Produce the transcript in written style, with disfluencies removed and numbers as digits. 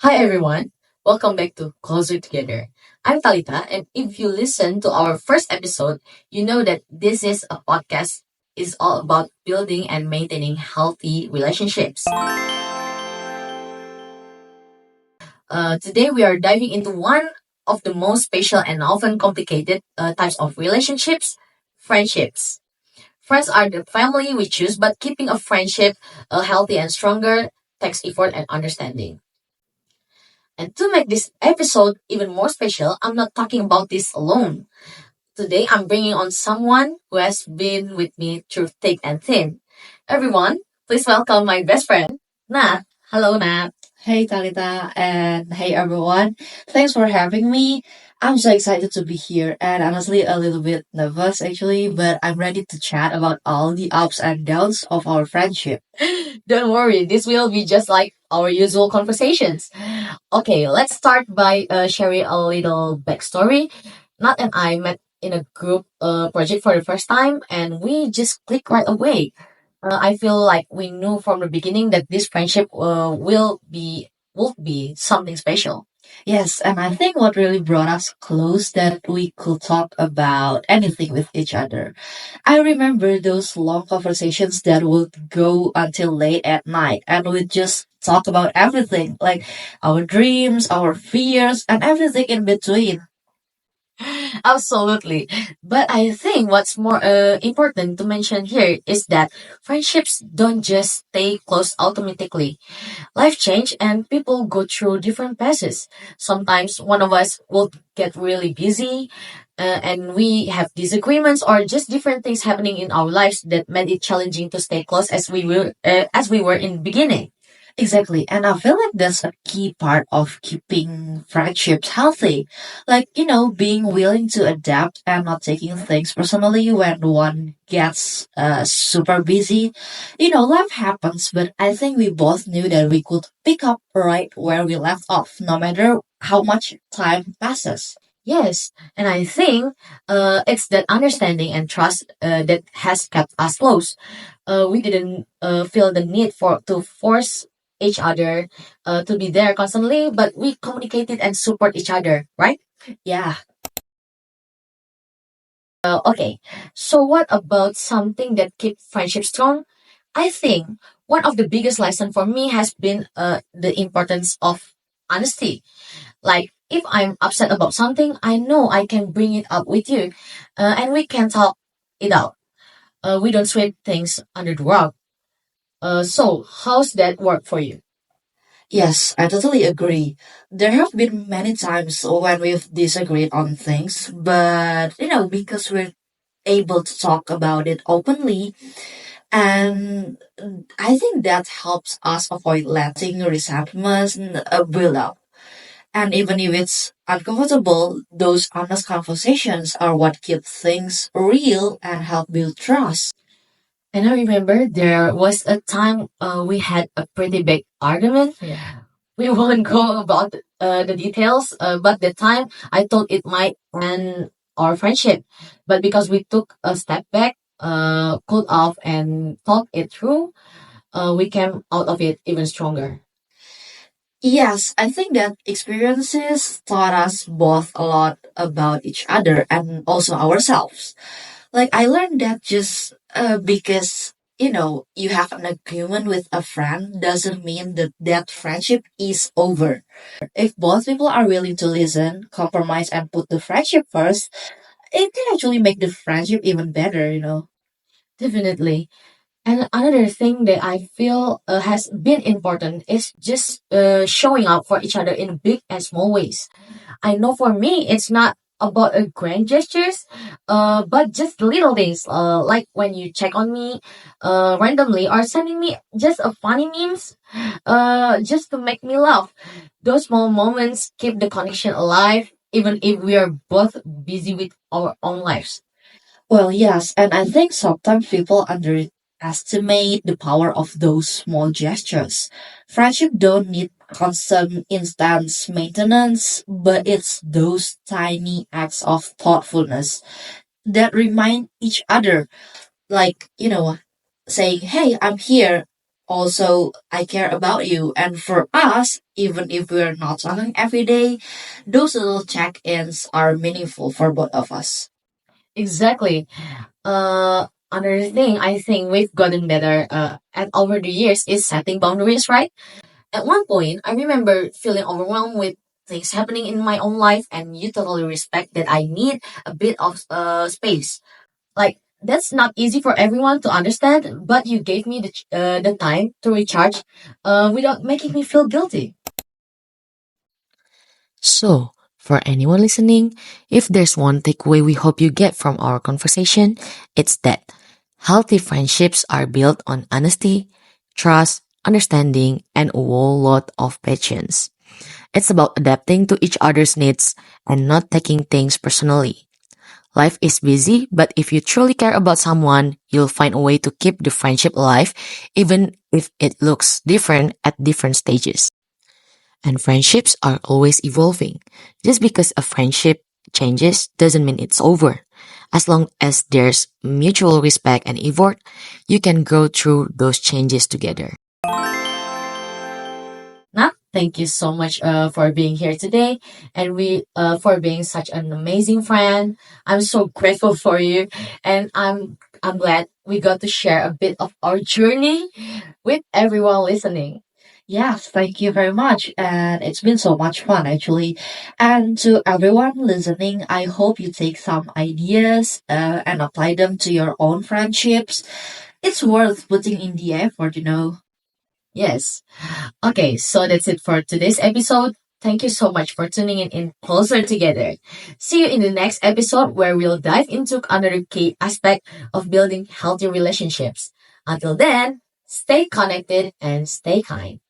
Hi everyone, welcome back to Closer Together. I'm Talitha, and if you listen to our first episode, you know that this is a podcast is all about building and maintaining healthy relationships. Today we are diving into one of the most special and often complicated types of relationships, friendships. Friends are the family we choose, but keeping a friendship healthy and stronger takes effort and understanding. And to make this episode even more special, I'm not talking about this alone. Today, I'm bringing on someone who has been with me through thick and thin. Everyone, please welcome my best friend, Nat. Hello, Nat. Hey Talitha and hey everyone. Thanks for having me. I'm so excited to be here and honestly a little bit nervous actually, but I'm ready to chat about all the ups and downs of our friendship. Don't worry, this will be just like our usual conversations. Okay, let's start by sharing a little backstory. Nat and I met in a group project for the first time, and we just clicked right away. I feel like we knew from the beginning that this friendship will be something special. Yes, and I think what really brought us close that we could talk about anything with each other. I remember those long conversations that would go until late at night and we'd just talk about everything, like our dreams, our fears, and everything in between. Absolutely. But I think what's more important to mention here is that friendships don't just stay close automatically. Life change and people go through different phases. Sometimes one of us will get really busy and we have disagreements or just different things happening in our lives that made it challenging to stay close as we were in the beginning. Exactly. And I feel like that's a key part of keeping friendships healthy. Like, being willing to adapt and not taking things personally when one gets super busy. Life happens, but I think we both knew that we could pick up right where we left off, no matter how much time passes. Yes, and I think it's that understanding and trust that has kept us close. We didn't feel the need for to force each other to be there constantly, but we communicated and support each other, right? Yeah. Okay, so what about something that keep friendship strong? I think one of the biggest lesson for me has been the importance of honesty. Like, if I'm upset about something, I know I can bring it up with you, and we can talk it out. We don't sweep things under the rug. So how's that work for you? Yes, I totally agree. There have been many times when we've disagreed on things, but because we're able to talk about it openly, and I think that helps us avoid letting resentments build up. And even if it's uncomfortable, those honest conversations are what keep things real and help build trust. And I remember there was a time we had a pretty big argument. Yeah. We won't go about the details, but the time I thought it might end our friendship. But because we took a step back, cooled off, and thought it through, we came out of it even stronger. Yes, I think that experiences taught us both a lot about each other and also ourselves. Like I learned that just because you have an agreement with a friend doesn't mean that that friendship is over. If both people are willing to listen, compromise, and put the friendship first, it can actually make the friendship even better. Definitely. And another thing that I feel has been important is just showing up for each other in big and small ways. I know for me, it's not about grand gestures, but just little things, like when you check on me randomly or sending me just a funny memes, just to make me laugh. Those small moments keep the connection alive, even if we are both busy with our own lives. Well, yes, and I think sometimes people underestimate the power of those small gestures. Friendship don't need constant instant maintenance, but it's those tiny acts of thoughtfulness that remind each other, like, saying, "Hey, I'm here." Also, I care about you. And for us, even if we're not talking every day, those little check ins are meaningful for both of us. Exactly. Another thing I think we've gotten better at over the years is setting boundaries, right? At one point, I remember feeling overwhelmed with things happening in my own life, and you totally respect that I need a bit of space. Like, that's not easy for everyone to understand, but you gave me the time to recharge without making me feel guilty. So, for anyone listening, if there's one takeaway we hope you get from our conversation, it's that healthy friendships are built on honesty, trust, understanding, and a whole lot of patience. It's about adapting to each other's needs and not taking things personally. Life is busy, but if you truly care about someone, you'll find a way to keep the friendship alive, even if it looks different at different stages. And friendships are always evolving. Just because a friendship changes doesn't mean it's over. As long as there's mutual respect and effort, you can grow through those changes together. Nah, thank you so much for being here today and we for being such an amazing friend. I'm so grateful for you and I'm glad we got to share a bit of our journey with everyone listening. Yes, thank you very much. And it's been so much fun, actually. And to everyone listening, I hope you take some ideas and apply them to your own friendships. It's worth putting in the effort, you know. Yes. Okay, so that's it for today's episode. Thank you so much for tuning in Closer Together. See you in the next episode where we'll dive into another key aspect of building healthy relationships. Until then, stay connected and stay kind.